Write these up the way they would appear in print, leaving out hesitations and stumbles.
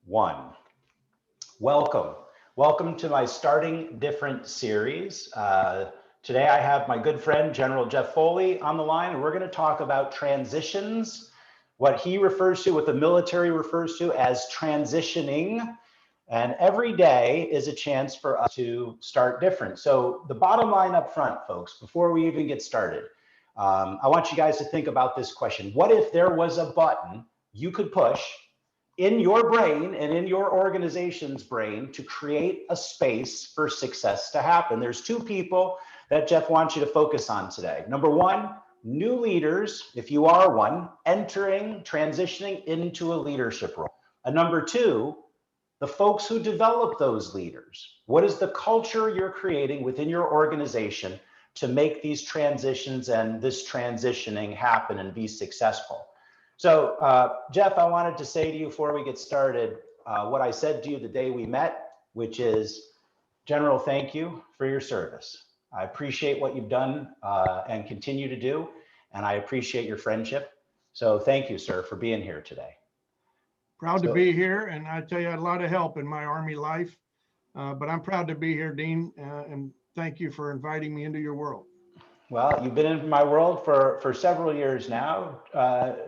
one. Welcome. Welcome to my Starting Different series. Today I have my good friend, General Jeff Foley on the line, and we're going to talk about transitions, what he refers to, what the military refers to as transitioning. And every day is a chance for us to start different. So the bottom line up front, folks, before we even get started, I want you guys to think about this question. What if there was a button you could push in your brain and in your organization's brain to create a space for success to happen? There's two people that Jeff wants you to focus on today. Number one, new leaders, if you are one, transitioning into a leadership role. And number two, the folks who develop those leaders. What is the culture you're creating within your organization to make these transitions and this transitioning happen and be successful? So, Jeff, I wanted to say to you before we get started, what I said to you the day we met, which is, General, thank you for your service. I appreciate what you've done and continue to do, and I appreciate your friendship. So thank you, sir, for being here today. Proud to be here, and I tell you, I had a lot of help in my Army life, but I'm proud to be here, Dean, and thank you for inviting me into your world. Well, you've been in my world for several years now.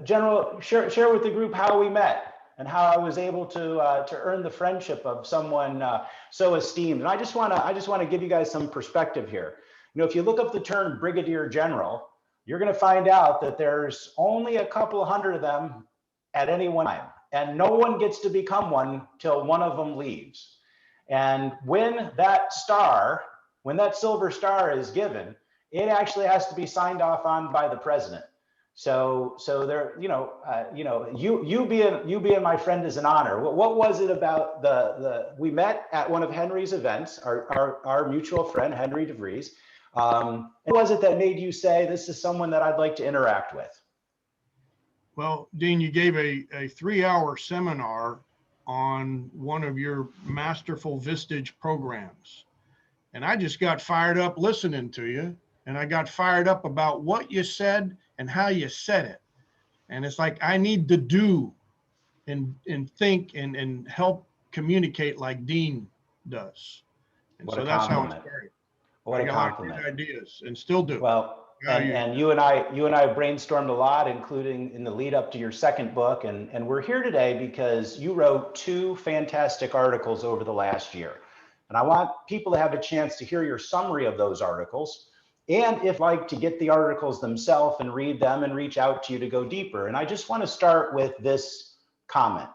General, share with the group how we met and how I was able to earn the friendship of someone so esteemed. And I just want to give you guys some perspective here. You know, if you look up the term Brigadier General, you're going to find out that there's only a couple hundred of them at any one time, and no one gets to become one till one of them leaves. And when that silver star is given, it actually has to be signed off on by the president. So there, you being my friend is an honor. What was it about we met at one of Henry's events, our mutual friend, Henry DeVries. What was it that made you say, this is someone that I'd like to interact with? Well, Dean, you gave a 3-hour seminar on one of your masterful Vistage programs. And I just got fired up listening to you. And I got fired up about what you said and how you said it. And it's like, I need to do and think and help communicate like Dean does. And what so that's how it started. What I a got compliment. a lot of great ideas and still do. Well, and you and I brainstormed a lot, including in the lead up to your second book. And we're here today because you wrote 2 fantastic articles over the last year. And I want people to have a chance to hear your summary of those articles. And if like to get the articles themselves and read them and reach out to you to go deeper. And I just want to start with this comment.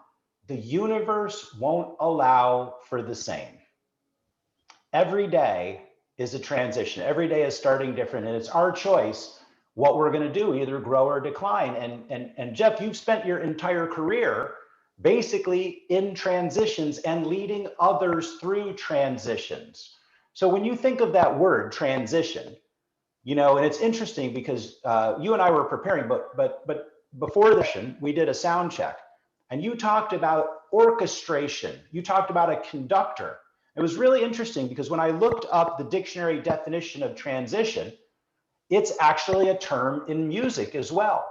The universe won't allow for the same. Every day is a transition. Every day is starting different. And it's our choice what we're going to do, either grow or decline. And Jeff, you've spent your entire career basically in transitions and leading others through transitions. So when you think of that word transition, and it's interesting because you and I were preparing, but before the session, we did a sound check, and you talked about orchestration. You talked about a conductor. It was really interesting because when I looked up the dictionary definition of transition, it's actually a term in music as well.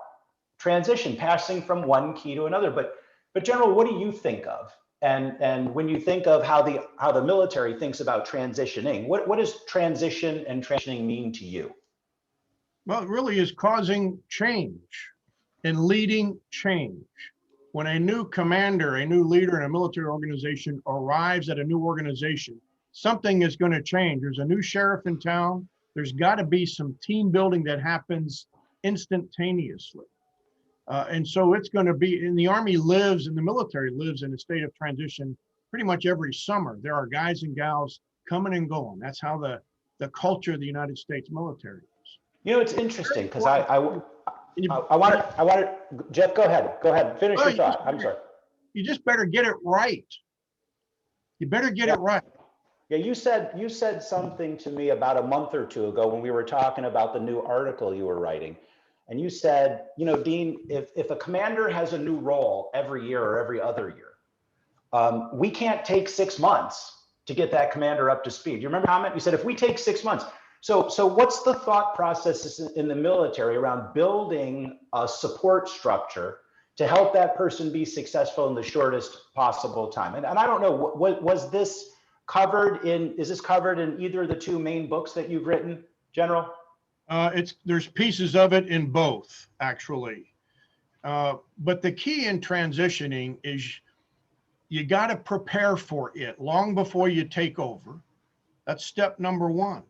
Transition, passing from one key to another. But General, what do you think of? And when you think of how the military thinks about transitioning, what does transition and transitioning mean to you? Well, it really is causing change and leading change. When a new commander, a new leader in a military organization arrives at a new organization, something is going to change. There's a new sheriff in town. There's got to be some team building that happens instantaneously. And so it's going to be, and the Army lives and the military lives in a state of transition pretty much every summer. There are guys and gals coming and going. That's how the culture of the United States military is. It's interesting because I want to, Jeff, go ahead, finish your thought. I'm sorry. You just better get it right. You better get it right. Yeah, you said something to me about a month or 2 ago when we were talking about the new article you were writing. And you said, Dean, if a commander has a new role every year or every other year, we can't take 6 months to get that commander up to speed. You remember the comment? You said, if we take 6 months. So what's the thought process in the military around building a support structure to help that person be successful in the shortest possible time. And I don't know, was this covered in, is this covered in either of the two main books that you've written, General? There's pieces of it in both, actually. But the key in transitioning is you got to prepare for it long before you take over. That's step number one.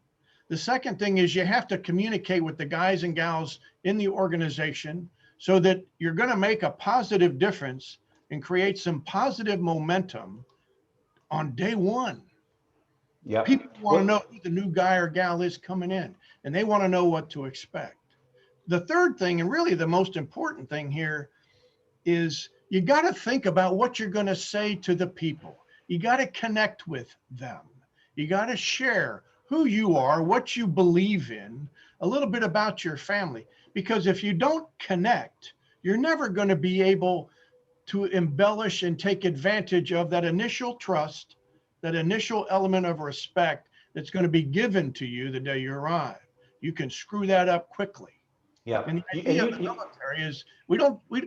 The second thing is you have to communicate with the guys and gals in the organization so that you're going to make a positive difference and create some positive momentum on day one. Yeah. People want to know who the new guy or gal is coming in, and they want to know what to expect. The third thing, and really the most important thing here, is you got to think about what you're going to say to the people. You got to connect with them. You got to share who you are, what you believe in, a little bit about your family. Because if you don't connect, you're never going to be able to embellish and take advantage of that initial trust, that initial element of respect that's going to be given to you the day you arrive. You can screw that up quickly. Yeah. And the idea of the military is we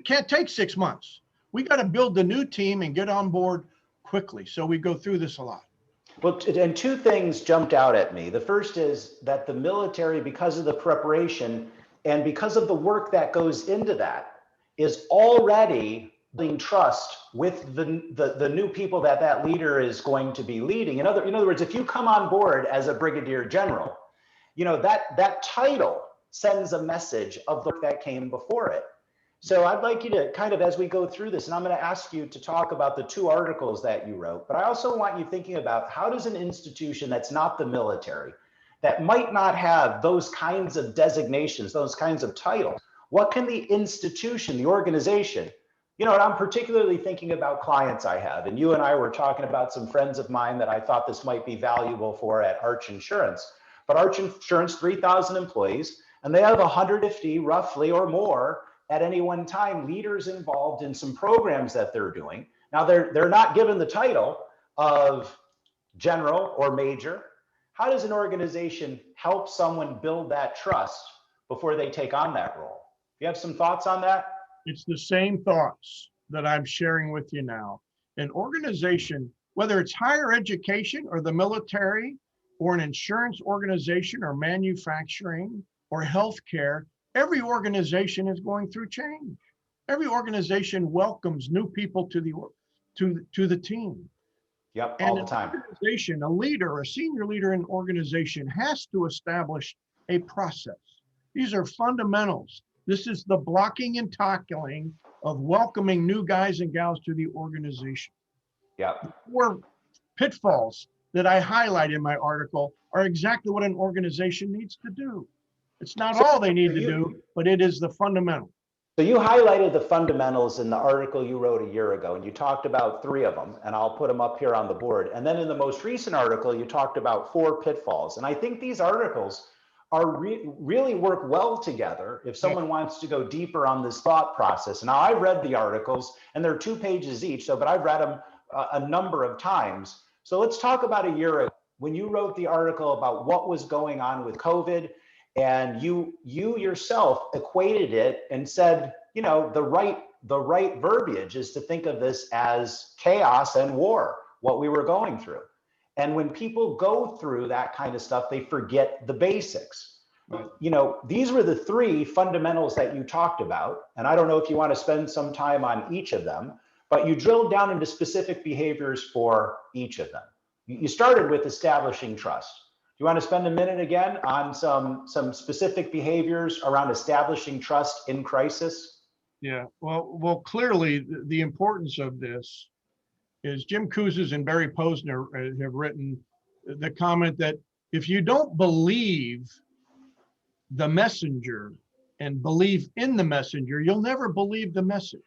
can't take 6 months. We got to build the new team and get on board quickly. So we go through this a lot. Well, and two things jumped out at me. The first is that the military, because of the preparation and because of the work that goes into that, is already building trust with the new people that leader is going to be leading. In other words, if you come on board as a brigadier general, you know, that title sends a message of the work that came before it. So I'd like you to kind of, as we go through this, and I'm going to ask you to talk about the two articles that you wrote, but I also want you thinking about how does an institution that's not the military, that might not have those kinds of designations, those kinds of titles, what can the institution, the organization, you know, and I'm particularly thinking about clients I have, and you and I were talking about some friends of mine that I thought this might be valuable for at Arch Insurance, but Arch Insurance, 3,000 employees, and they have 150 roughly or more at any one time, leaders involved in some programs that they're doing. Now they're not given the title of general or major. How does an organization help someone build that trust before they take on that role? You have some thoughts on that? It's the same thoughts that I'm sharing with you now. An organization, whether it's higher education or the military or an insurance organization or manufacturing or healthcare, every organization is going through change. Every organization welcomes new people to the team. Yep, and all the time. Organization, a leader, a senior leader in an organization has to establish a process. These are fundamentals. This is the blocking and tackling of welcoming new guys and gals to the organization. Yep. The 4 pitfalls that I highlight in my article are exactly what an organization needs to do. It's not all they need to do, but it is the fundamental. So you highlighted the fundamentals in the article you wrote a year ago, and you talked about 3 of them, and I'll put them up here on the board. And then in the most recent article, you talked about 4 pitfalls. And I think these articles are really work well together if someone wants to go deeper on this thought process. Now, I read the articles, and they're 2 pages each, but I've read them a number of times. So let's talk about a year ago when you wrote the article about what was going on with COVID. And you yourself equated it and said, you know, the right verbiage is to think of this as chaos and war, what we were going through. And when people go through that kind of stuff, they forget the basics. Right. You know, these were the 3 fundamentals that you talked about. And I don't know if you want to spend some time on each of them, but you drilled down into specific behaviors for each of them. You started with establishing trust. Do you want to spend a minute again on some specific behaviors around establishing trust in crisis? Yeah, well, clearly the importance of this is Jim Kouzes and Barry Posner have written the comment that if you don't believe the messenger and believe in the messenger, you'll never believe the message.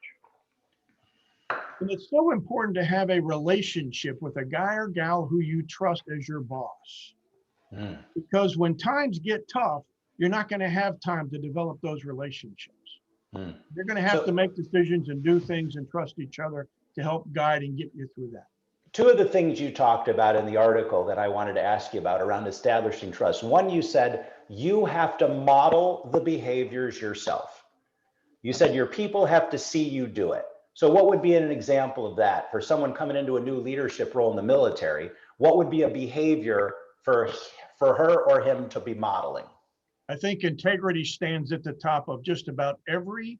And it's so important to have a relationship with a guy or gal who you trust as your boss. Because when times get tough, you're not going to have time to develop those relationships. You're going to have to make decisions and do things and trust each other to help guide and get you through that. 2 of the things you talked about in the article that I wanted to ask you about around establishing trust. One, you said you have to model the behaviors yourself. You said your people have to see you do it. So what would be an example of that for someone coming into a new leadership role in the military? What would be a behavior for her or him to be modeling? I think integrity stands at the top of just about every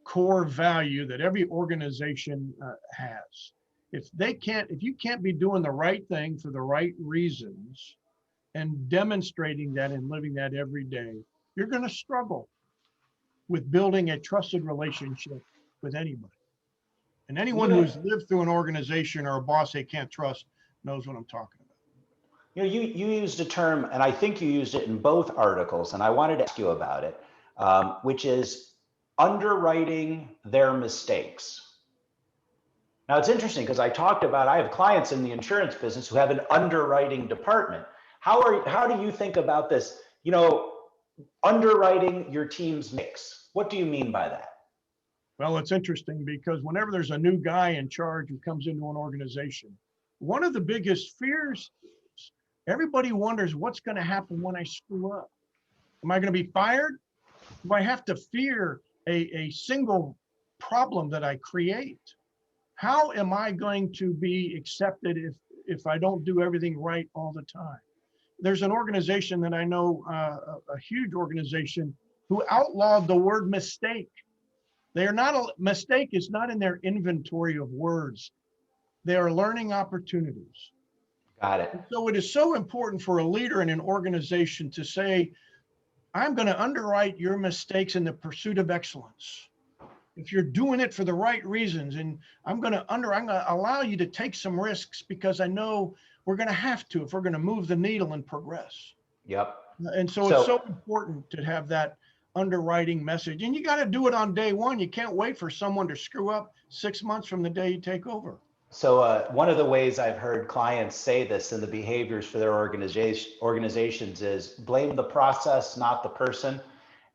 core value that every organization has. If you can't be doing the right thing for the right reasons and demonstrating that and living that every day, you're going to struggle with building a trusted relationship with anybody. And anyone who's lived through an organization or a boss they can't trust knows what I'm talking about. You know, you used a term, and I think you used it in both articles, and I wanted to ask you about it, which is underwriting their mistakes. Now, it's interesting because I have clients in the insurance business who have an underwriting department. How do you think about this? You know, underwriting your team's mix. What do you mean by that? Well, it's interesting because whenever there's a new guy in charge who comes into an organization, one of the biggest fears, everybody wonders what's going to happen when I screw up. Am I going to be fired? Do I have to fear a single problem that I create? How am I going to be accepted if I don't do everything right all the time? There's an organization that I know, a huge organization, who outlawed the word mistake. They are not, a mistake is not in their inventory of words. They are learning opportunities. Got it. And so it is so important for a leader in an organization to say, I'm going to underwrite your mistakes in the pursuit of excellence. If you're doing it for the right reasons, and I'm going to allow you to take some risks because I know we're going to have to if we're going to move the needle and progress. Yep. And so it's so important to have that underwriting message, and you got to do it on day one. You can't wait for someone to screw up 6 months from the day you take over. So one of the ways I've heard clients say this in the behaviors for their organizations is blame the process, not the person.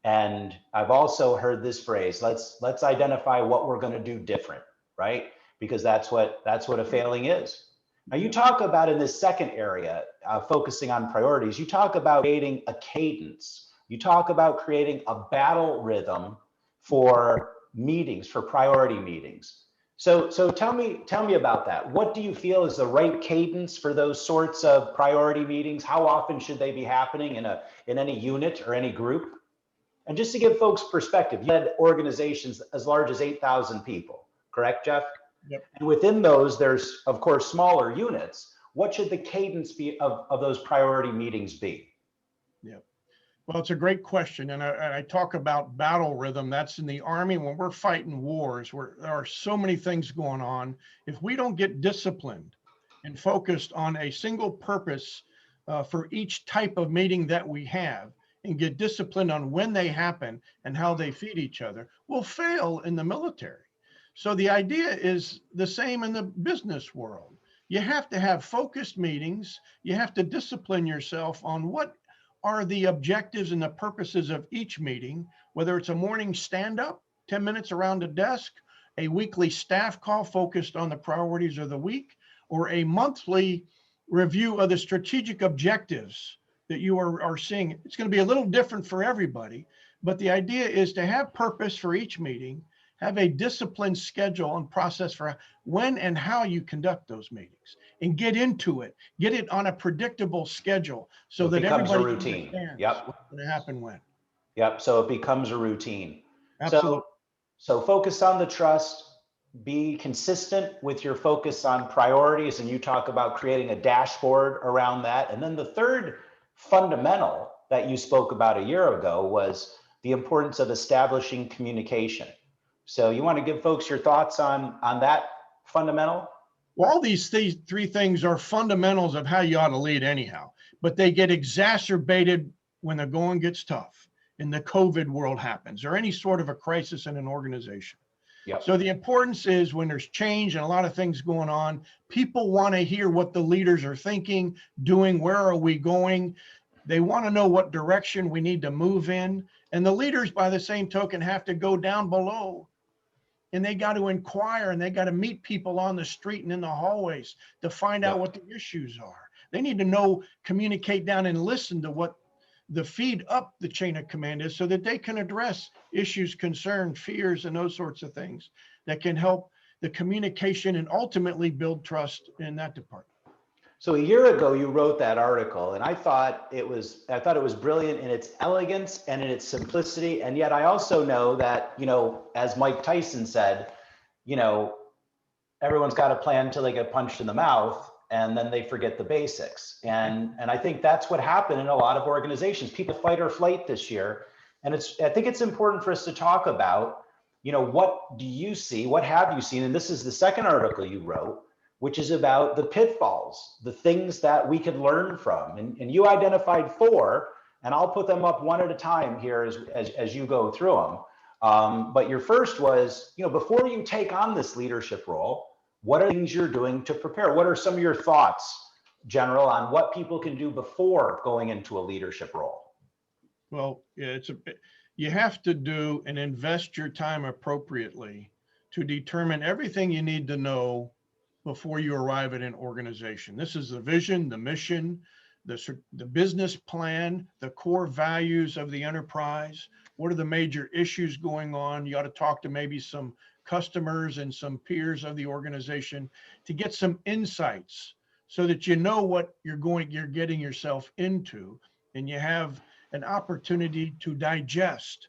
And I've also heard this phrase, let's identify what we're going to do different, right? Because that's what a failing is. Now you talk about in this second area, focusing on priorities, you talk about creating a cadence. You talk about creating a battle rhythm for meetings, for priority meetings. So tell me about that. What do you feel is the right cadence for those sorts of priority meetings? How often should they be happening in any unit or any group? And just to give folks perspective, you had organizations as large as 8,000 people, correct, Jeff? Yep. And within those, there's of course smaller units. What should the cadence be of those priority meetings be? Yep. Well, it's a great question. And I talk about battle rhythm. That's in the Army when we're fighting wars where there are so many things going on. If we don't get disciplined and focused on a single purpose for each type of meeting that we have, and get disciplined on when they happen and how they feed each other, we'll fail in the military. So the idea is the same in the business world. You have to have focused meetings. You have to discipline yourself on what are the objectives and the purposes of each meeting, whether it's a morning stand-up, 10 minutes around a desk, a weekly staff call focused on the priorities of the week, or a monthly review of the strategic objectives that you are seeing. It's going to be a little different for everybody, but the idea is to have purpose for each meeting, have a disciplined schedule and process for when and how you conduct those meetings, and get into it, get it on a predictable schedule so that everybody routine. Understands Yep. what's going to happen when. Yep. So it becomes a routine. Absolutely. So focus on the trust, be consistent with your focus on priorities, and you talk about creating a dashboard around that. And then the third fundamental that you spoke about a year ago was the importance of establishing communication. So you want to give folks your thoughts on that fundamental? Well, all these three things are fundamentals of how you ought to lead anyhow, but they get exacerbated when the going gets tough and the COVID world happens or any sort of a crisis in an organization. Yep. So the importance is when there's change and a lot of things going on, people want to hear what the leaders are thinking, doing, where are we going? They want to know what direction we need to move in. And the leaders, by the same token, have to go down below and they got to inquire and they got to meet people on the street and in the hallways to find out what the issues are. They need to know, communicate down and listen to what the feed up the chain of command is, so that they can address issues, concerns, fears, and those sorts of things that can help the communication and ultimately build trust in that department. So a year ago, you wrote that article, and I thought it was brilliant in its elegance and in its simplicity. And yet I also know that, as Mike Tyson said, you know, everyone's got a plan until they get punched in the mouth, and then they forget the basics. And I think that's what happened in a lot of organizations. People fight or flight this year. And I think it's important for us to talk about, what do you see? What have you seen? And this is the second article you wrote, which is about the pitfalls, the things that we could learn from. And you identified 4, and I'll put them up one at a time here as you go through them. But your first was, before you take on this leadership role, what are things you're doing to prepare? What are some of your thoughts, General, on what people can do before going into a leadership role? Well, yeah, you have to do and invest your time appropriately to determine everything you need to know before you arrive at an organization. This is the vision, the mission, the business plan, the core values of the enterprise. What are the major issues going on? You ought to talk to maybe some customers and some peers of the organization to get some insights so that you know what you're getting yourself into, and you have an opportunity to digest,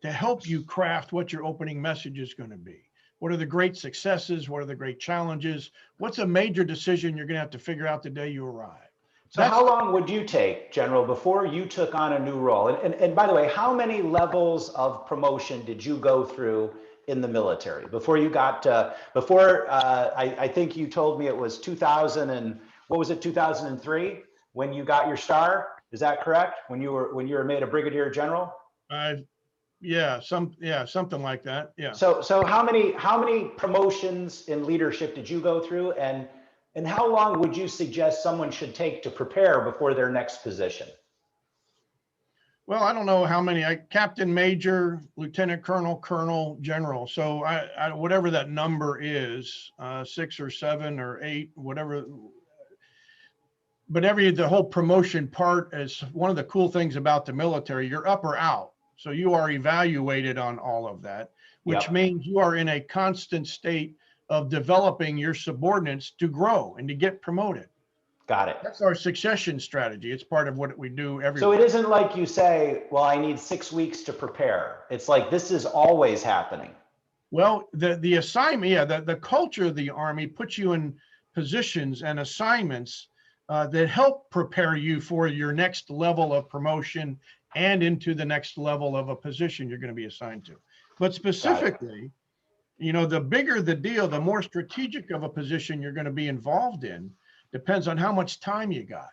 to help you craft what your opening message is going to be. What are the great successes? What are the great challenges? What's a major decision you're going to have to figure out the day you arrive? So how long would you take, General, before you took on a new role? And by the way, how many levels of promotion did you go through in the military before you got I think you told me it was 2000 and what was it, 2003 when you got your star? Is that correct? When you were made a brigadier general? Yeah, something like that. Yeah. So how many promotions in leadership did you go through, and how long would you suggest someone should take to prepare before their next position? Well, I don't know how many. Captain, major, lieutenant colonel, colonel, general. So I whatever that number is, 6 or 7 or 8, whatever. But the whole promotion part is one of the cool things about the military. You're up or out. So you are evaluated on all of that, which means you are in a constant state of developing your subordinates to grow and to get promoted. Got it. That's our succession strategy. It's part of what we do every So it isn't like you say, well, I need 6 weeks to prepare. It's like this is always happening. Well, the assignment, the culture of the Army puts you in positions and assignments that help prepare you for your next level of promotion and into the next level of a position you're going to be assigned to. But specifically, the bigger the deal, the more strategic of a position you're going to be involved in, depends on how much time you got.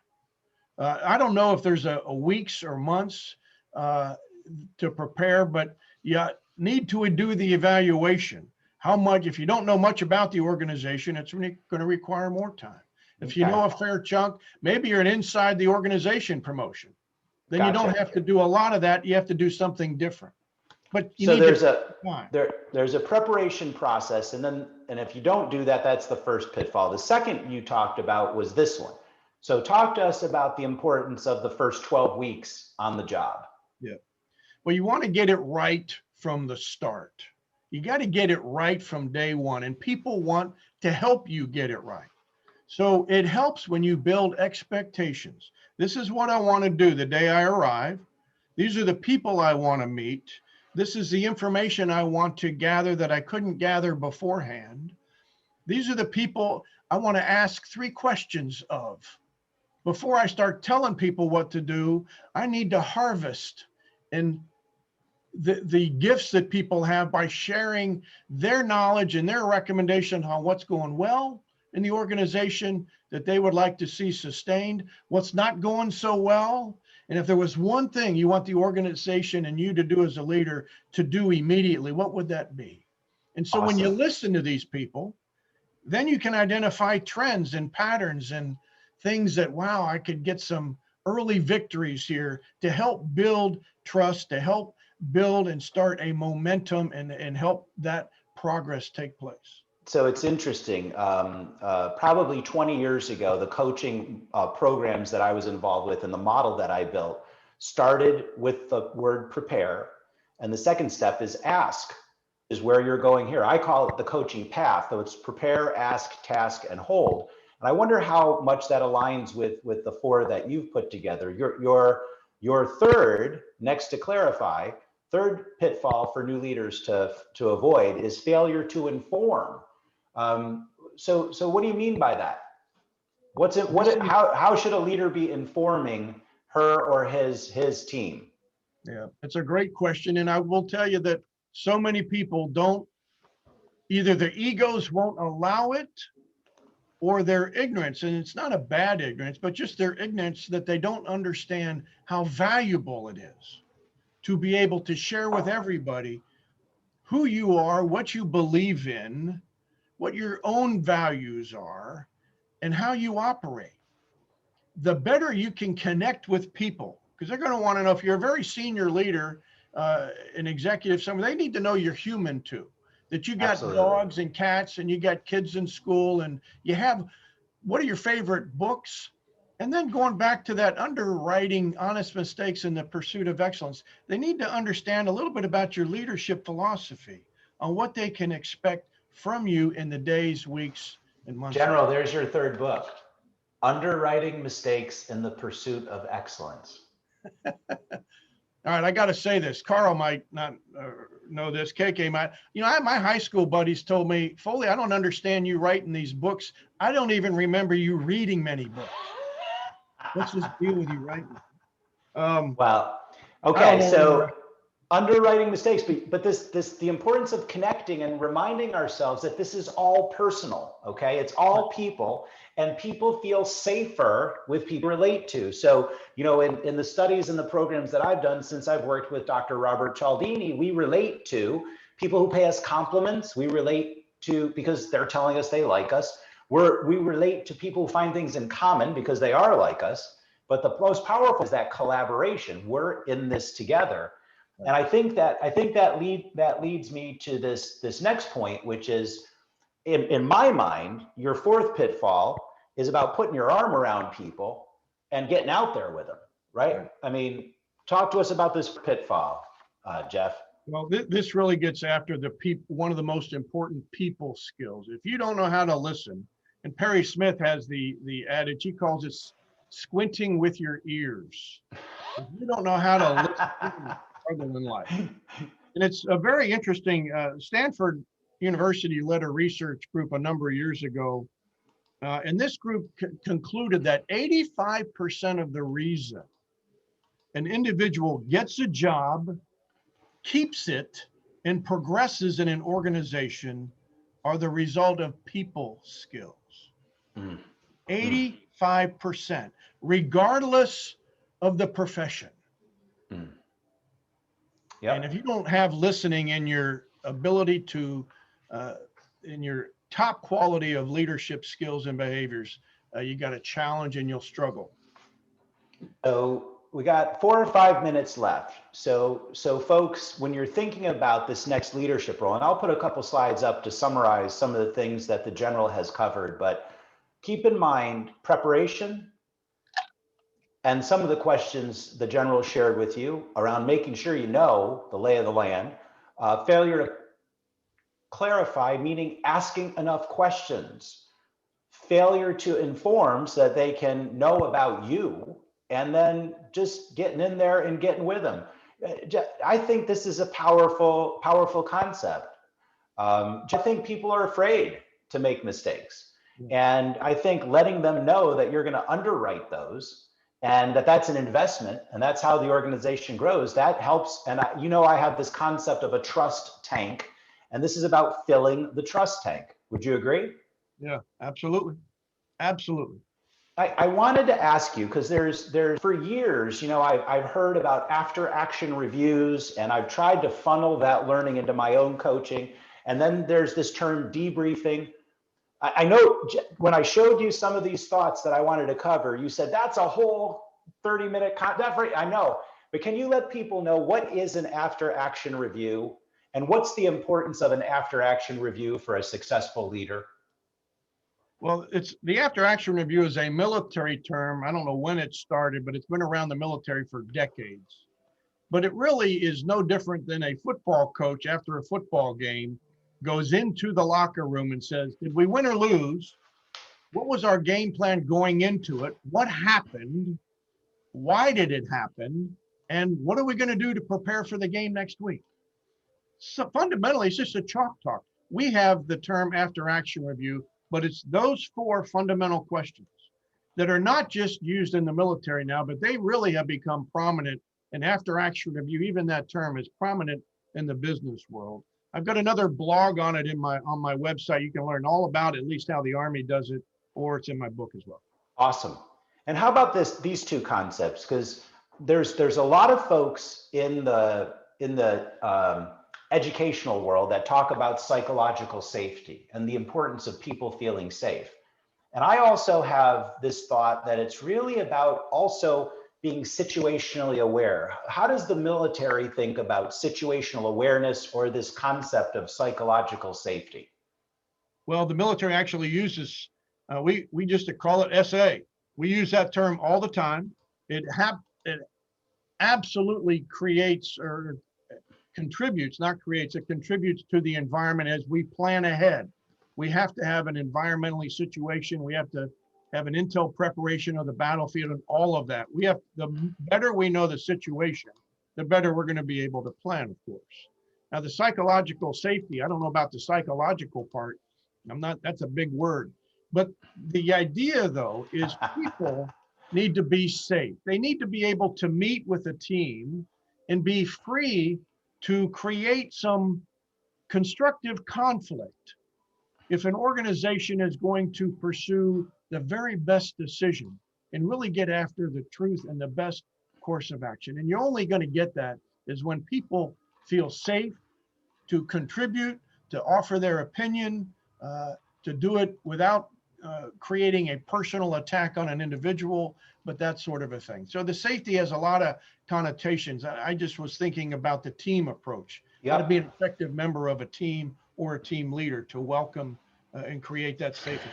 I don't know if there's a weeks or months to prepare, but you need to do the evaluation. How much, if you don't know much about the organization, it's going to require more time. If you know a fair chunk, maybe you're an inside the organization promotion. Then you don't have to do a lot of that. You have to do something different. But there's a preparation process, and if you don't do that, that's the first pitfall. The second you talked about was this one. So talk to us about the importance of the first 12 weeks on the job. Yeah. Well, you want to get it right from the start. You got to get it right from day one, and people want to help you get it right. So it helps when you build expectations. This is what I want to do the day I arrive. These are the people I want to meet. This is the information I want to gather that I couldn't gather beforehand. These are the people I want to ask 3 questions of. Before I start telling people what to do, I need to harvest and the gifts that people have by sharing their knowledge and their recommendation on what's going well in the organization that they would like to see sustained, what's not going so well. And if there was one thing you want the organization and you to do as a leader to do immediately, what would that be? And so when you listen to these people, then you can identify trends and patterns and things that, wow, I could get some early victories here to help build trust, to help build and start a momentum and help that progress take place. So it's interesting. Probably 20 years ago, the coaching programs that I was involved with and the model that I built started with the word prepare. And the second step is ask, is where you're going here. I call it the coaching path. So it's prepare, ask, task, and hold. And I wonder how much that aligns with the four that you've put together. Your third, next to clarify, third pitfall for new leaders to avoid is failure to inform. So what do you mean by that? How should a leader be informing her or his team? Yeah, it's a great question. And I will tell you that so many people don't, either their egos won't allow it or their ignorance. And it's not a bad ignorance, but just their ignorance that they don't understand how valuable it is to be able to share with everybody who you are, what you believe in, what your own values are, and how you operate. The better you can connect with people, because they're going to want to know, if you're a very senior leader, an executive, somewhere, they need to know you're human too, that you got Absolutely. dogs and cats and you got kids in school and you have, what are your favorite books? And then going back to that underwriting honest mistakes in the pursuit of excellence, they need to understand a little bit about your leadership philosophy on what they can expect from you in the days, weeks, and months. General, there's your third book, Underwriting Mistakes in the Pursuit of Excellence. All right, I got to say this. Carl might not know this. KK might. My high school buddies told me, Foley, I don't understand you writing these books. I don't even remember you reading many books. What's this deal with you writing? Well, okay, so underwriting mistakes, but the importance of connecting and reminding ourselves that this is all personal, okay? It's all people, and people feel safer with people relate to. So, in the studies and the programs that I've done since I've worked with Dr. Robert Cialdini, we relate to people who pay us compliments. We relate to, because they're telling us they like us. We relate to people who find things in common because they are like us. But the most powerful is that collaboration. We're in this together. And I think that leads me to this next point, which is, in my mind, your fourth pitfall is about putting your arm around people and getting out there with them, right? I mean, talk to us about this pitfall, Jeff. Well, this really gets after one of the most important people skills. If you don't know how to listen, and Perry Smith has the adage, he calls it squinting with your ears. If you don't know how to listen, struggle in life. And it's a very interesting, Stanford University led a research group a number of years ago. And this group concluded that 85% of the reason an individual gets a job, keeps it, and progresses in an organization are the result of people skills. 85%, regardless of the profession. Yep. And if you don't have listening in your ability to, in your top quality of leadership skills and behaviors, you got a challenge and you'll struggle. So we got 4 or 5 minutes left. So folks, when you're thinking about this next leadership role, and I'll put a couple slides up to summarize some of the things that the general has covered, but keep in mind preparation and some of the questions the general shared with you around making sure you know the lay of the land, failure to clarify, meaning asking enough questions, failure to inform so that they can know about you, and then just getting in there and getting with them. I think this is a powerful concept. I think people are afraid to make mistakes. And I think letting them know that you're going to underwrite those and that's an investment and that's how the organization grows, that helps. And I have this concept of a trust tank, and this is about filling the trust tank. Would you agree? Yeah, absolutely. Absolutely. I wanted to ask you, because there's for years, I've heard about after action reviews, and I've tried to funnel that learning into my own coaching. And then there's this term debriefing. I know when I showed you some of these thoughts that I wanted to cover, you said that's a whole 30-minute I know, but can you let people know what is an after action review and what's the importance of an after action review for a successful leader? Well, it's the after action review is a military term. I don't know when it started, but it's been around the military for decades. But it really is no different than a football coach after a football game goes into the locker room and says, did we win or lose? What was our game plan going into it? What happened? Why did it happen? And what are we going to do to prepare for the game next week? So fundamentally, it's just a chalk talk. We have the term after action review, but it's those four fundamental questions that are not just used in the military now, but they really have become prominent. And after action review, even that term is prominent in the business world. I've got another blog on it on my website. You can learn all about at least how the Army does it, or it's in my book as well. Awesome. And how about these two concepts? Because there's a lot of folks in the educational world that talk about psychological safety and the importance of people feeling safe. And I also have this thought that it's really about also being situationally aware. How does the military think about situational awareness or this concept of psychological safety? Well, the military actually uses, we just call it SA. We use that term all the time. It absolutely creates or contributes, not creates, it contributes to the environment as we plan ahead. We have to have an environmentally situation. We have to have an intel preparation of the battlefield and all of that. The better we know the situation, the better we're going to be able to plan, of course. Now, the psychological safety, I don't know about the psychological part. That's a big word. But the idea, though, is people need to be safe. They need to be able to meet with a team and be free to create some constructive conflict. If an organization is going to pursue the very best decision and really get after the truth and the best course of action, and you're only going to get that is when people feel safe to contribute, to offer their opinion, to do it without creating a personal attack on an individual, but that sort of a thing. So the safety has a lot of connotations. I just was thinking about the team approach. Yep. How to be an effective member of a team or a team leader to welcome and create that safety.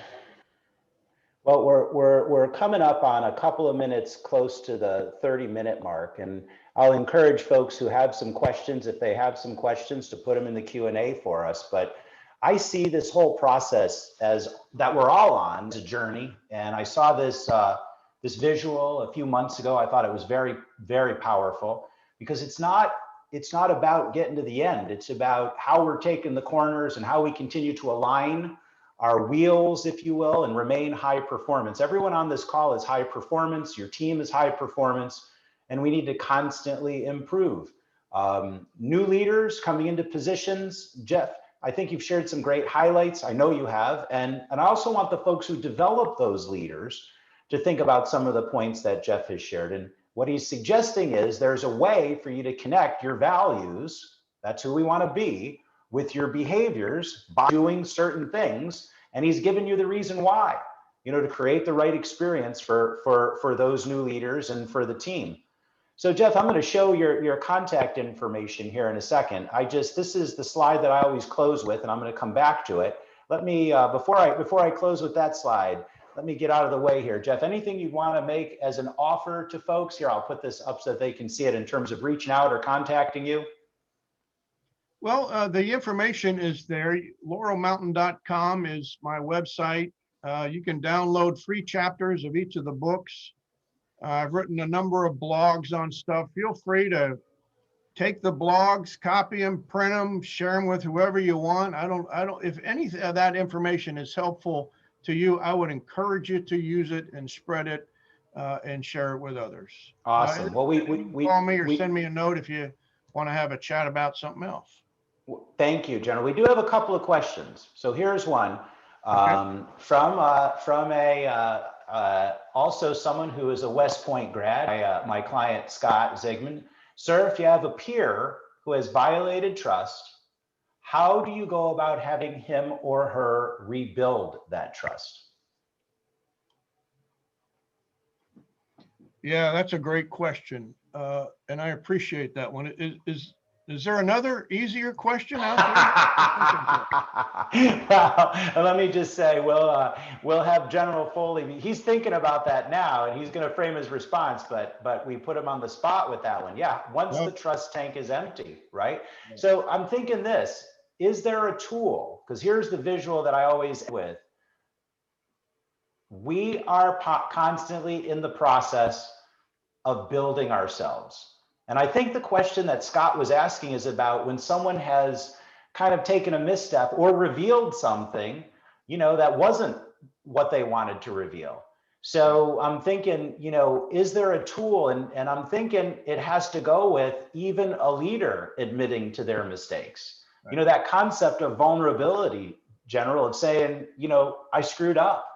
Well, we're coming up on a couple of minutes close to the 30-minute mark, and I'll encourage folks who have some questions, if they have some questions, to put them in the Q&A for us. But I see this whole process as that we're all on a journey, and I saw this this visual a few months ago. I thought it was very, very powerful, because it's not about getting to the end. It's about how we're taking the corners and how we continue to align our wheels, if you will, and remain high performance. Everyone on this call is high performance. Your team is high performance, and we need to constantly improve. New leaders coming into positions. Jeff, I think you've shared some great highlights. I know you have. And I also want the folks who develop those leaders to think about some of the points that Jeff has shared. And what he's suggesting is there's a way for you to connect your values, that's who we want to be, with your behaviors by doing certain things. And he's given you the reason why, to create the right experience for those new leaders and for the team. So Jeff, I'm going to show your contact information here in a second. This is the slide that I always close with, and I'm going to come back to it. Let me, before I close with that slide, let me get out of the way here. Jeff, anything you want to make as an offer to folks here? I'll put this up so that they can see it in terms of reaching out or contacting you. Well, the information is there. laurelmountain.com is my website. You can download free chapters of each of the books. I've written a number of blogs on stuff. Feel free to take the blogs, copy them, print them, share them with whoever you want. If any of that information is helpful to you, I would encourage you to use it and spread it and share it with others. Awesome. Well, we call me or send me a note if you want to have a chat about something else. Thank you, General. We do have a couple of questions. So here's one from also someone who is a West Point grad, my client, Scott Zigman. Sir, if you have a peer who has violated trust, how do you go about having him or her rebuild that trust? Yeah, that's a great question. And I appreciate that one. Is Is there another easier question out Well, let me just say, we'll have General Foley. He's thinking about that now, and he's going to frame his response. But we put him on the spot with that one. Yeah, once there? the trust tank is empty, right? So I'm thinking this: is there a tool? Because here's the visual that I always end with. We are constantly in the process of building ourselves. And I think the question that Scott was asking is about when someone has kind of taken a misstep or revealed something, that wasn't what they wanted to reveal. So I'm thinking, is there a tool? And I'm thinking it has to go with even a leader admitting to their mistakes. Right. That concept of vulnerability, General, of saying, I screwed up.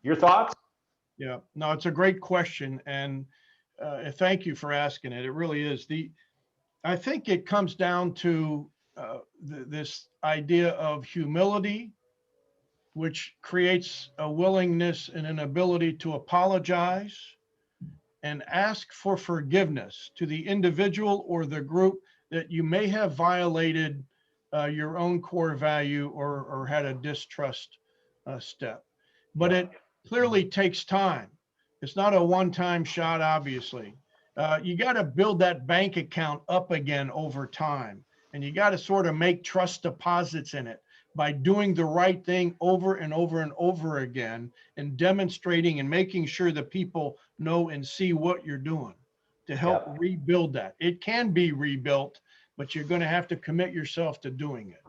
Your thoughts? Yeah, no, it's a great question. And thank you for asking it. It really is. I think it comes down to this idea of humility, which creates a willingness and an ability to apologize and ask for forgiveness to the individual or the group that you may have violated your own core value or had a distrust step. But it clearly takes time. It's not a one-time shot, obviously. You got to build that bank account up again over time. And you got to sort of make trust deposits in it by doing the right thing over and over and over again and demonstrating and making sure that people know and see what you're doing to help rebuild that. It can be rebuilt, but you're going to have to commit yourself to doing it.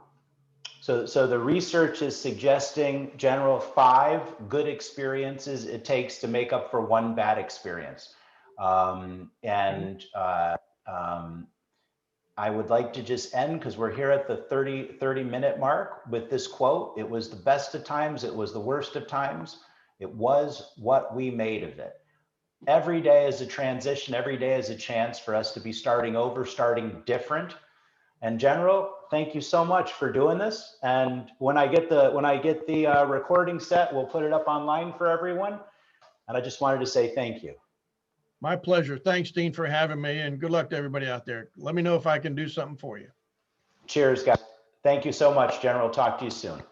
So the research is suggesting, General, 5 good experiences it takes to make up for 1 bad experience. I would like to just end, because we're here at the 30 minute mark, with this quote. It was the best of times, it was the worst of times. It was what we made of it. Every day is a transition, every day is a chance for us to be starting over, starting different. And General, thank you so much for doing this. And when I get the recording set, we'll put it up online for everyone. And I just wanted to say thank you. My pleasure. Thanks, Dean, for having me, and good luck to everybody out there. Let me know if I can do something for you. Cheers, guys. Thank you so much, General. Talk to you soon.